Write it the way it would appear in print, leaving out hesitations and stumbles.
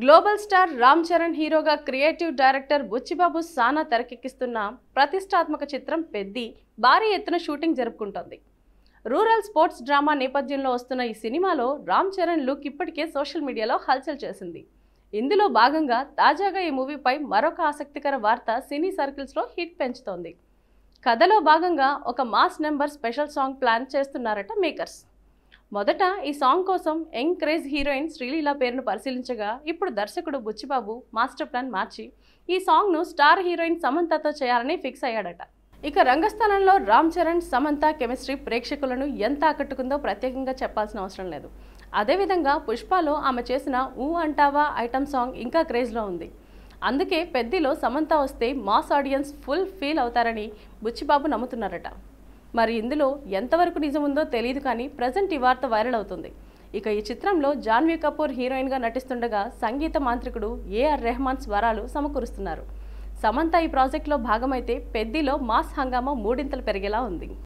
Global star Ram Charan హీరోగా creative director Buchibabu సానా తెరకెక్కిస్తున్న ప్రతిష్టాత్మక చిత్రం పెద్ది భారీ ఎత్తున షూటింగ్ జరుపుకుంటోంది. రూరల్ స్పోర్ట్స్ డ్రామా నేపథ్యంలో వస్తున్న ఈ సినిమాలో రామ్ చరణ్ లుక్ ఇప్పటికే సోషల్ మీడియాలో హల్చల్ చేసింది. ఇందులో భాగంగా తాజాగా ఈ మూవీపై మరొక ఆసక్తికర వార్త సినీ సర్కిల్స్లో హిట్ పెంచుతోంది. కథలో భాగంగా ఒక mass number special song plan చేస్తున్నారట మేకర్స్. మొదట ఈ సాంగ్ కోసం యంగ్ క్రేజ్ హీరోయిన్ శ్రీలీల పేరును పరిశీలించగా ఇప్పుడు దర్శకుడు బుచ్చిబాబు మాస్టర్ ప్లాన్ మార్చి ఈ సాంగ్ను స్టార్ హీరోయిన్ సమంతతో చేయాలని ఫిక్స్ అయ్యాడట. ఇక రంగస్థలంలో రామ్ చరణ్ సమంత కెమిస్ట్రీ ప్రేక్షకులను ఎంత ఆకట్టుకుందో ప్రత్యేకంగా చెప్పాల్సిన అవసరం లేదు. అదేవిధంగా పుష్పలో ఆమె చేసిన ఊ అంటావా ఐటమ్ సాంగ్ ఇంకా క్రేజ్లో ఉంది. అందుకే పెద్దిలో సమంత వస్తే మాస్ ఆడియన్స్ ఫుల్ ఫీల్ అవుతారని బుచ్చిబాబు నమ్ముతున్నారట. మరి ఇందులో ఎంతవరకు నిజం ఉందో తెలియదు, కానీ ప్రజెంట్ ఈ వార్త వైరల్ అవుతుంది. ఇక ఈ చిత్రంలో జాన్వీ కపూర్ హీరోయిన్గా నటిస్తుండగా సంగీత మాంత్రికుడు ఏఆర్ రెహమాన్ స్వరాలు సమకూరుస్తున్నారు. సమంత ఈ ప్రాజెక్టులో భాగమైతే పెద్దిలో మాస్ హంగామా మూడింతలు పెరిగేలా ఉంది.